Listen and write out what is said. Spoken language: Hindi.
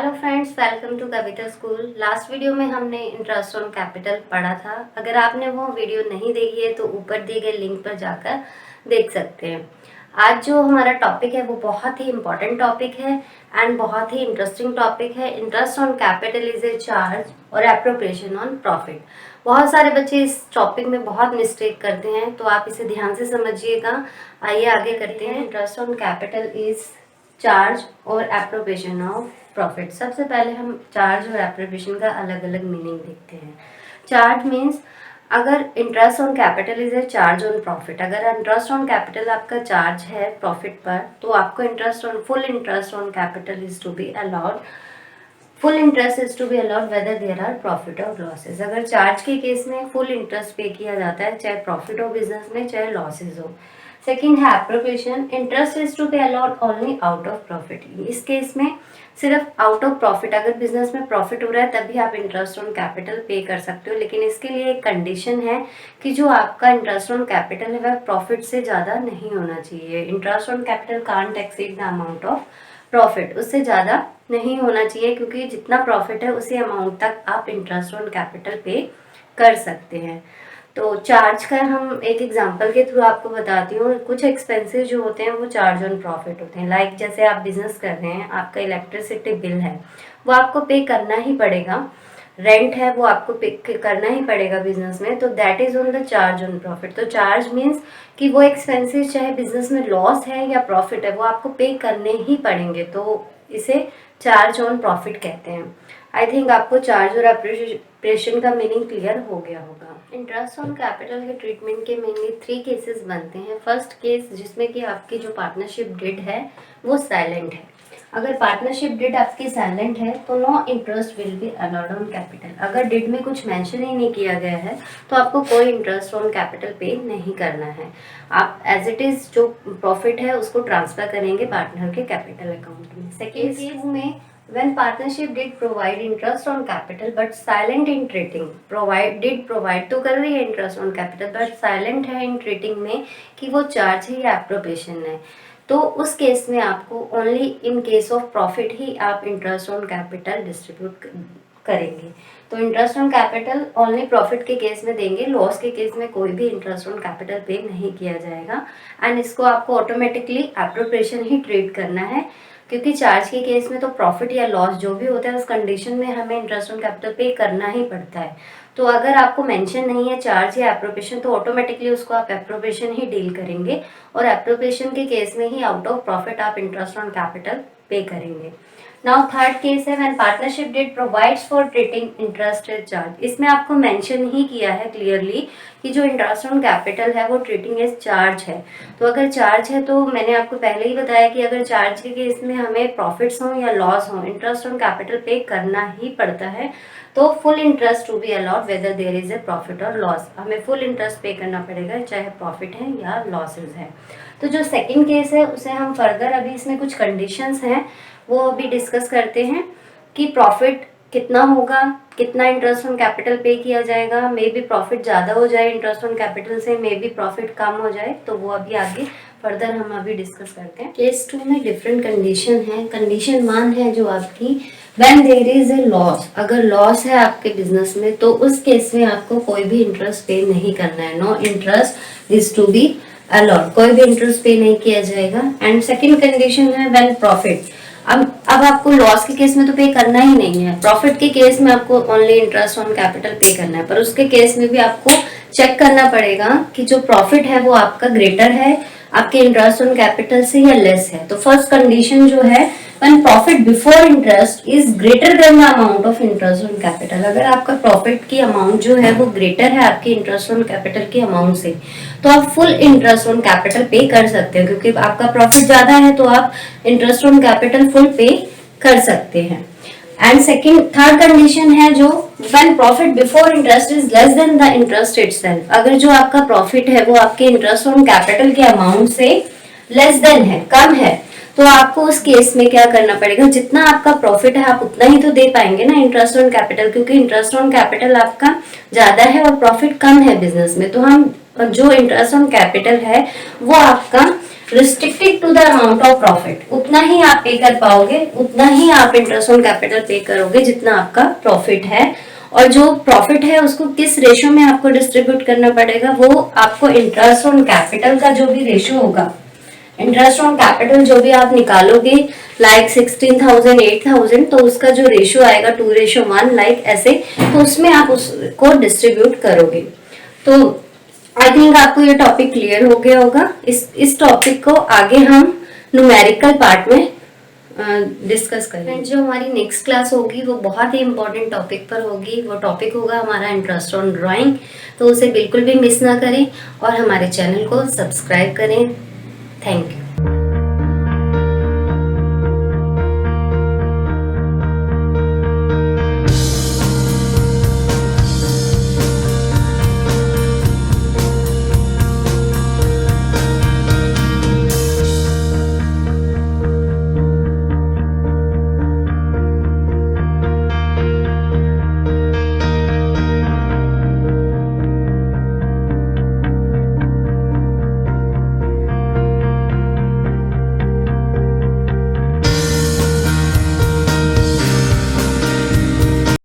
Hello friends, welcome to Kavita school. Last video में हमने इंटरेस्ट ऑन कैपिटल पढ़ा था। अगर आपने वो वीडियो नहीं देखी है तो ऊपर दिए गए लिंक पर जाकर देख सकते हैं। आज जो हमारा टॉपिक है वो बहुत ही इम्पोर्टेंट टॉपिक है एंड बहुत ही इंटरेस्टिंग टॉपिक है। Interest on capital is a charge और एप्रोप्रिएशन ऑन प्रॉफिट। बहुत सारे बच्चे इस टॉपिक में बहुत मिस्टेक करते हैं, तो आप इसे ध्यान से समझिएगा। आइए आगे करते हैं। Interest on capital is charge और एप्रोप्रिएशन ऑफ प्रॉफिट। सबसे पहले हम चार्ज और एप्रोप्रिएशन का अलग अलग मीनिंग देखते हैं। चार्ज मीन्स अगर interest on capital is a charge on profit, अगर इंटरेस्ट ऑन कैपिटल आपका चार्ज है प्रॉफिट पर, तो आपको interest on full interest on capital is to be allowed. Full interest is to be allowed whether there are profit और लॉसेज। अगर चार्ज के केस में फुल इंटरेस्ट पे किया जाता है, चाहे प्रॉफिट हो बिजनेस में चाहे लॉसेज हो। सेकेंड है appropriation. Interest is to be allowed only out of profit. इस केस में सिर्फ आउट ऑफ प्रॉफिट, अगर बिजनेस में प्रॉफिट हो रहा है तभी आप इंटरेस्ट ऑन कैपिटल पे कर सकते हो, लेकिन इसके लिए एक कंडीशन है कि जो आपका इंटरेस्ट ऑन कैपिटल है वह प्रॉफिट से ज़्यादा नहीं होना चाहिए। Interest on capital can't exceed the amount of profit. उससे ज़्यादा नहीं होना चाहिए, क्योंकि जितना प्रॉफिट है उसी अमाउंट तक आप इंटरेस्ट ऑन कैपिटल पे कर सकते हैं। तो चार्ज का हम एक एग्जांपल के थ्रू आपको बताती हूँ। कुछ एक्सपेंसेस जो होते हैं वो चार्ज ऑन प्रॉफिट होते हैं। लाइक जैसे आप बिजनेस कर रहे हैं, आपका इलेक्ट्रिसिटी बिल है वो आपको पे करना ही पड़ेगा, रेंट है वो आपको पे करना ही पड़ेगा बिजनेस में, तो that is on the charge on profit. तो चार्ज मीन्स कि वो एक्सपेंसेस चाहे बिजनेस में लॉस है या प्रॉफिट है वो आपको पे करने ही पड़ेंगे, तो इसे चार्ज ऑन प्रॉफिट कहते हैं। आई थिंक आपको चार्ज और एप्रिसिएशन का मीनिंग क्लियर हो गया होगा। इंटरेस्ट ऑन कैपिटल के ट्रीटमेंट के मेनली 3 केसेस बनते हैं। फर्स्ट केस जिसमें कि आपकी जो पार्टनरशिप डिड है वो साइलेंट है। अगर पार्टनरशिप डिड आपकी साइलेंट है तो no interest will be allowed on capital. अगर डिड में कुछ मेंशन ही नहीं किया गया है तो आपको कोई इंटरेस्ट ऑन कैपिटल पे नहीं करना है। आप एज इट इज जो प्रॉफिट है उसको ट्रांसफर करेंगे पार्टनर के कैपिटल अकाउंट में। सेकेंड केस में when partnership did provide interest on capital but silent in treating, provide तो कर रही है interest on capital but silent है in treating में कि वो चार्ज है या एप्रोप्रिएशन है, तो उस केस में आपको only in case of profit ही आप इंटरेस्ट ऑन कैपिटल डिस्ट्रीब्यूट करेंगे। तो interest on capital only profit के केस में देंगे, लॉस के केस में कोई भी इंटरेस्ट ऑन कैपिटल पे नहीं किया जाएगा एंड इसको आपको ऑटोमेटिकली एप्रोप्रिएशन ही ट्रीट करना है, क्योंकि चार्ज के केस में तो प्रॉफिट या लॉस जो भी होता है उस कंडीशन में हमें इंटरेस्ट ऑन कैपिटल पे करना ही पड़ता है। तो अगर आपको मेंशन नहीं है चार्ज या एप्रोप्रिएशन तो ऑटोमेटिकली उसको आप एप्रोप्रिएशन ही डील करेंगे और एप्रोप्रिएशन के केस में ही आउट ऑफ प्रॉफिट आप इंटरेस्ट ऑन कैपिटल पे करेंगे। नाउ थर्ड केस है when partnership deed provides for treating interest as charge. इसमें आपको मेंशन ही किया है क्लियरली कि जो इंटरेस्ट ऑन कैपिटल है वो ट्रीटिंग एज चार्ज है। तो अगर चार्ज है तो मैंने आपको पहले ही बताया कि अगर चार्ज के केस में हमें प्रॉफिट्स हों या लॉस हों इंटरेस्ट ऑन कैपिटल पे करना ही पड़ता है। तो full interest to be allowed whether there is a profit और लॉस, हमें फुल इंटरेस्ट पे करना पड़ेगा चाहे प्रॉफिट है या लॉसेज है। तो जो सेकंड केस है उसे हम फर्दर, अभी इसमें कुछ कंडीशंस हैं वो अभी डिस्कस करते हैं कि प्रॉफिट कितना होगा, कितना इंटरेस्ट ऑन कैपिटल पे किया जाएगा, मे बी प्रॉफिट ज़्यादा हो जाए इंटरेस्ट ऑन कैपिटल से, मे बी प्रॉफिट कम हो जाए, तो वो अभी आगे फर्दर हम अभी डिस्कस करते हैं। केस 2 में डिफरेंट कंडीशन है। कंडीशन 1 है जो आपकी when there is a loss, अगर लॉस है आपके बिजनेस में तो उस केस में आपको कोई भी इंटरेस्ट पे नहीं करना है। No interest is to be allowed, कोई भी इंटरेस्ट पे नहीं किया जाएगा। एंड सेकेंड कंडीशन है व्हेन प्रॉफिट, अब आपको लॉस के केस में तो पे करना ही नहीं है, प्रॉफिट के केस में आपको ओनली इंटरेस्ट ऑन कैपिटल पे करना है, पर उसके केस में भी आपको चेक करना पड़ेगा कि जो प्रॉफिट है वो आपका ग्रेटर है आपके इंटरेस्ट ऑन कैपिटल से या लेस है। तो फर्स्ट कंडीशन जो है when profit before interest is greater than the amount of interest on capital, अगर आपका प्रॉफिट की अमाउंट जो है वो ग्रेटर है आपके इंटरेस्ट ऑन कैपिटल की अमाउंट से, तो आप फुल इंटरेस्ट ऑन कैपिटल पे कर सकते हो, क्योंकि आपका प्रॉफिट ज्यादा है तो आप इंटरेस्ट ऑन कैपिटल फुल पे कर सकते हैं। एंड थर्ड कंडीशन है जो when profit before interest is less than the interest itself, अगर जो आपका प्रॉफिट है वो आपके इंटरेस्ट ऑन कैपिटल के अमाउंट से लेस देन है, कम है, तो आपको उस केस में क्या करना पड़ेगा, जितना आपका प्रॉफिट है आप उतना ही तो दे पाएंगे ना इंटरेस्ट ऑन कैपिटल, क्योंकि इंटरेस्ट ऑन कैपिटल आपका ज्यादा है और प्रॉफिट कम है बिजनेस में, तो हम जो इंटरेस्ट ऑन कैपिटल है वो आपका restricted to the amount of profit, उतना ही आप पे कर पाओगे, उतना ही आप इंटरेस्ट ऑन कैपिटल पे करोगे जितना आपका प्रॉफिट है। और जो प्रॉफिट है उसको किस रेशियो में आपको डिस्ट्रीब्यूट करना पड़ेगा, वो आपको इंटरेस्ट ऑन कैपिटल का जो भी रेशियो होगा, इंटरेस्ट ऑन कैपिटल जो भी आप निकालोगे लाइक 16,000 8,000, तो उसका जो रेशियो आएगा 2:1 लाइक ऐसे, तो उसमें आप उसको डिस्ट्रीब्यूट करोगे। तो आई थिंक आपको ये टॉपिक क्लियर हो गया होगा। इस टॉपिक को आगे हम न्यूमेरिकल पार्ट में डिस्कस करेंगे। जो हमारी नेक्स्ट क्लास होगी वो बहुत ही इंपॉर्टेंट टॉपिक पर होगी। वो टॉपिक होगा हमारा इंटरेस्ट ऑन ड्राइंग, तो उसे बिल्कुल भी मिस ना करें और हमारे चैनल को सब्सक्राइब करें। Thank you.